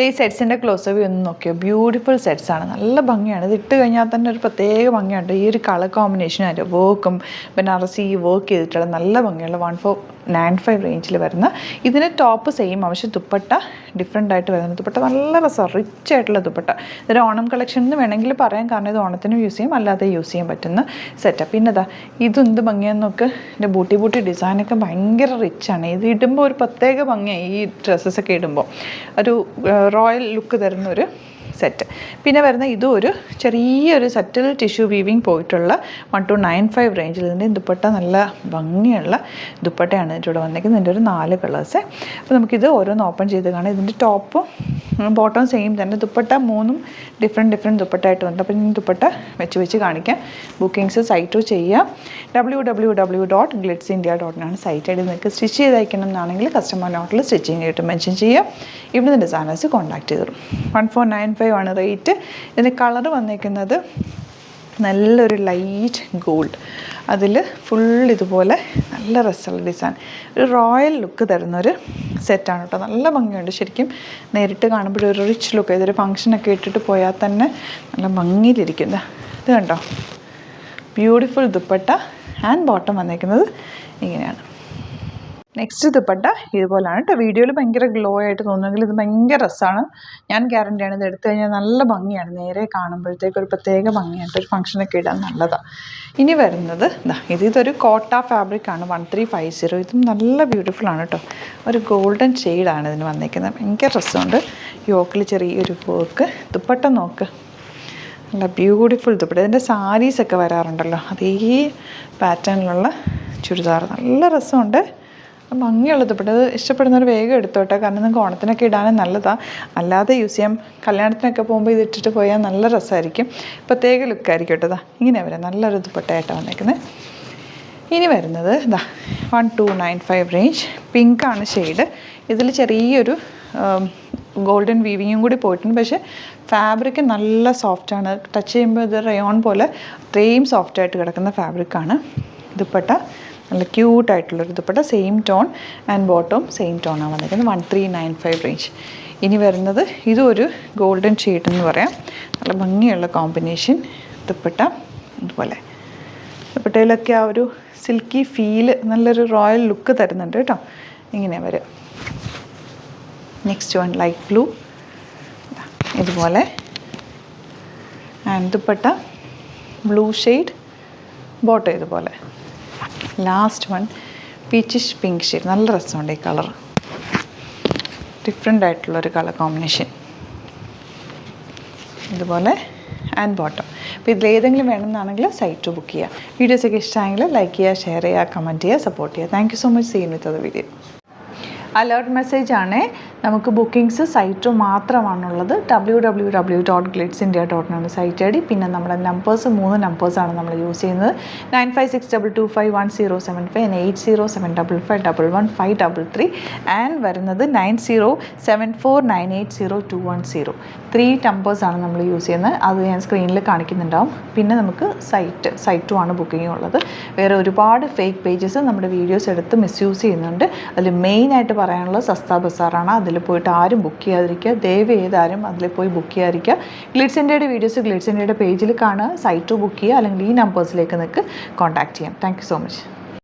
ഈ സെറ്റ്സിൻ്റെ close view ഒന്ന് നോക്കിയോ, ബ്യൂട്ടിഫുൾ സെറ്റ്സാണ്, നല്ല ഭംഗിയാണ്. ഇത് ഇട്ട് കഴിഞ്ഞാൽ തന്നെ ഒരു പ്രത്യേക ഭംഗിയുണ്ട്. ഈ ഒരു കളർ കോമ്പിനേഷനും അതിൻ്റെ വർക്കും ബനാറസി വർക്ക് ചെയ്തിട്ടുള്ള നല്ല ഭംഗിയുള്ള 1495 റേഞ്ചിൽ വരുന്ന. ഇതിന് ടോപ്പ് സെയിം പക്ഷേ ദുപ്പട്ട ഡിഫറെൻ്റ് ആയിട്ട് വരുന്ന ദുപ്പട്ട. നല്ല രസമാണ്, റിച്ച് ആയിട്ടുള്ള ദുപ്പട്ട. ഇതൊരു ഓണം കളക്ഷൻ എന്ന് വേണമെങ്കിൽ പറയാം, കാരണം ഇത് ഓണത്തിന് യൂസ് ചെയ്യും, അല്ലാതെ യൂസ് ചെയ്യാൻ പറ്റുന്ന സെറ്റപ്പ്. പിന്നെ ഇതാ ഇതെന്ത് ഭംഗിയാന്ന് നോക്ക്, ഇതിൻ്റെ ബൂട്ടി ഡിസൈനൊക്കെ ഭയങ്കര റിച്ചാണ്. ഇത് ഇടുമ്പോൾ ഒരു പ്രത്യേക ഭംഗിയാണ്. ഈ ഡ്രസ്സസൊക്കെ ഇടുമ്പോൾ ഒരു റോയൽ ലുക്ക് തരുന്നൊരു സെറ്റ്. പിന്നെ വരുന്ന ഇതും ഒരു ചെറിയൊരു സറ്റിൽ ടിഷ്യൂ വീവിങ് പോയിട്ടുള്ള 1295 റേഞ്ചിൽ. ഇതിൻ്റെ ദുപ്പട്ട നല്ല ഭംഗിയുള്ള ദുപ്പട്ടയാണ് ഇതിൻ്റെ കൂടെ വന്നിരിക്കുന്നത്. ഇതിൻ്റെ ഒരു 4 കളേഴ്സ്. അപ്പോൾ നമുക്കിത് ഓരോന്ന് ഓപ്പൺ ചെയ്ത് കാണാം. ഇതിൻ്റെ ടോപ്പും ബോട്ടം സെയിം തന്നെ. ദുപ്പട്ട 3 ഡിഫറെൻറ്റ് ദുപ്പട്ടയായിട്ട് വന്നിട്ട്. അപ്പോൾ ഇനി ദുപ്പട്ട വെച്ച് കാണിക്കാം. ബുക്കിങ്സ് സൈറ്റ് ചെയ്യാം. www.glitzindia.in ആണ് സൈറ്റ് ഐ ഡി. നിങ്ങൾക്ക് സ്റ്റിച്ച് ചെയ്ത് അയക്കണം എന്നാണെങ്കിൽ കസ്റ്റമർ നോട്ടിൽ സ്റ്റിച്ചിങ് ആയിട്ട് മെൻഷൻ ചെയ്യാം. ഇവിടുന്ന് ഡിസൈനേഴ്സ് കോൺടാക്ട് ചെയ്തോളും. 1495 ആണ് റേറ്റ്. ഇതിൻ്റെ കളർ വന്നിരിക്കുന്നത് നല്ലൊരു ലൈറ്റ് ഗോൾഡ്, അതിൽ ഫുൾ ഇതുപോലെ നല്ല രസമുള്ള ഡിസൈൻ, ഒരു റോയൽ ലുക്ക് തരുന്നൊരു സെറ്റാണ് കേട്ടോ. നല്ല ഭംഗിയുണ്ട് ശരിക്കും. നേരിട്ട് കാണുമ്പോൾ ഒരു റിച്ച് ലുക്ക്. ഇതൊരു ഫങ്ഷനൊക്കെ ഇട്ടിട്ട് പോയാൽ തന്നെ നല്ല ഭംഗിയിലിരിക്കും. ഇത് കണ്ടോ, ബ്യൂട്ടിഫുൾ ദുപ്പട്ട ആൻഡ് ബോട്ടം വന്നിരിക്കുന്നത് ഇങ്ങനെയാണ്. നെക്സ്റ്റ് ദുപ്പട്ട ഇതുപോലെയാണ് കേട്ടോ. വീഡിയോയിൽ ഭയങ്കര ഗ്ലോ ആയിട്ട് തോന്നുമെങ്കിൽ ഇത് ഭയങ്കര രസമാണ്. ഞാൻ ഗ്യാരണ്ടിയാണ്. ഇത് എടുത്തു കഴിഞ്ഞാൽ നല്ല ഭംഗിയാണ്. നേരെ കാണുമ്പോഴത്തേക്ക് ഒരു പ്രത്യേക ഭംഗിയാണ്. ഒരു ഫംഗ്ഷനൊക്കെ ഇടാൻ നല്ലതാണ്. ഇനി വരുന്നത് ഇതൊരു കോട്ട ഫാബ്രിക്കാണ് 1350. ഇതും നല്ല ബ്യൂട്ടിഫുള്ളാണ് കേട്ടോ. ഒരു ഗോൾഡൻ ഷെയ്ഡാണ് ഇതിന് വന്നിരിക്കുന്നത്. ഭയങ്കര രസമുണ്ട്. യോക്കിൽ ചെറിയൊരു വർക്ക്. ദുപ്പട്ട നോക്ക്, നല്ല ബ്യൂട്ടിഫുൾ ദുപ്പട്ട. ഇതിൻ്റെ സാരീസൊക്കെ വരാറുണ്ടല്ലോ, അതേ പാറ്റേണിലുള്ള ചുരിദാർ. നല്ല രസമുണ്ട്, ഭംഗിയുള്ള ദുപ്പട്ട. അത് ഇഷ്ടപ്പെടുന്നവർ വേഗം എടുത്തോട്ടെ, കാരണം നിങ്ങൾക്ക് ഓണത്തിനൊക്കെ ഇടാനും നല്ലതാണ്. അല്ലാതെ യൂസ് ചെയ്യാം. കല്യാണത്തിനൊക്കെ പോകുമ്പോൾ ഇത് ഇട്ടിട്ട് പോയാൽ നല്ല രസമായിരിക്കും, പ്രത്യേക ലുക്കായിരിക്കും കേട്ടോ. ഇങ്ങനെ വരാം, നല്ലൊരു ദുപ്പട്ടയായിട്ടാണ് വന്നേക്കുന്നത്. ഇനി വരുന്നത് 1295 റേഞ്ച്. പിങ്കാണ് ഷെയ്ഡ്. ഇതിൽ ചെറിയൊരു ഗോൾഡൻ വീവിങ്ങും കൂടി പോയിട്ടുണ്ട്. പക്ഷേ ഫാബ്രിക് നല്ല സോഫ്റ്റാണ്. ടച്ച് ചെയ്യുമ്പോൾ ഇത് റയോൺ പോലെ അത്രയും സോഫ്റ്റായിട്ട് കിടക്കുന്ന ഫാബ്രിക്കാണ്. ദുപ്പട്ട നല്ല ക്യൂട്ടായിട്ടുള്ളൊരു dupatta. Same tone and bottom same ടോണാണ് വന്നിരിക്കുന്നത്. 1395 റേഞ്ച്. ഇനി വരുന്നത് ഇതും ഒരു ഗോൾഡൻ ഷെയ്ഡ് എന്ന് പറയാം. നല്ല ഭംഗിയുള്ള കോമ്പിനേഷൻ ദുപ്പട്ട. അതുപോലെ ദുപ്പട്ടയിലൊക്കെ ആ ഒരു സിൽക്കി ഫീല്, നല്ലൊരു റോയൽ ലുക്ക് തരുന്നുണ്ട് കേട്ടോ. ഇങ്ങനെ വരും. നെക്സ്റ്റ് വൺ ലൈറ്റ് ബ്ലൂ ഇതുപോലെ. And dupatta blue shade, bottom ഇതുപോലെ. Last one peachish pink shade. നല്ല രസമുണ്ട് ഈ കളർ, ഡിഫറെൻ്റ് ആയിട്ടുള്ളൊരു കളർ കോമ്പിനേഷൻ ഇതുപോലെ. And bottom. അപ്പോൾ ഇതിലേതെങ്കിലും വേണമെന്നാണെങ്കിൽ സൈറ്റ് ബുക്ക് ചെയ്യുക. വീഡിയോസൊക്കെ ഇഷ്ടമായെങ്കിൽ ലൈക്ക് ചെയ്യുക, ഷെയർ ചെയ്യുക, കമൻറ്റ് ചെയ്യുക, സപ്പോർട്ട് ചെയ്യുക. Thank you so much. Seen with the video. Alert മെസ്സേജാണ്. നമുക്ക് ബുക്കിങ്സ് സൈറ്റ് മാത്രമാണുള്ളത്. www.glitzindia.in ആണ് സൈറ്റ് ഐ ഡി. പിന്നെ നമ്മുടെ നമ്പേഴ്സ് 3 നമ്പേഴ്സാണ് നമ്മൾ യൂസ് ചെയ്യുന്നത്. 9562251075 and 8075551533 ആൻഡ് വരുന്നത് 9074980210. 3 നമ്പേഴ്സാണ് നമ്മൾ യൂസ് ചെയ്യുന്നത്. അത് ഞാൻ സ്ക്രീനിൽ കാണിക്കുന്നുണ്ടാവും. പിന്നെ നമുക്ക് സൈറ്റും ആണ് ബുക്കിംഗ് ഉള്ളത്. വേറെ ഒരുപാട് ഫേക്ക് പേജസ് നമ്മുടെ വീഡിയോസ് എടുത്ത് മിസ്യൂസ് ചെയ്യുന്നുണ്ട്. അതിൽ മെയിനായിട്ട് പറയാനുള്ളത് സസ്ത ബസാറാണ്. അതിൽ പോയിട്ട് ആരും ബുക്ക് ചെയ്യാതിരിക്കുക. ദയവ് ചെയ്താരും അതിൽ പോയി ബുക്ക് ചെയ്യാതിരിക്കുക. ഗ്ലിറ്റ്സ് ഇന്ത്യയുടെ വീഡിയോസ് ഗ്ലിറ്റ്സ് ഇന്ത്യയുടെ പേജിൽ കാണുക, സൈറ്റ് ബുക്ക് ചെയ്യുക, അല്ലെങ്കിൽ ഈ നമ്പേഴ്സിലേക്ക് നിങ്ങൾക്ക് കോൺടാക്ട് ചെയ്യാം. Thank you so much.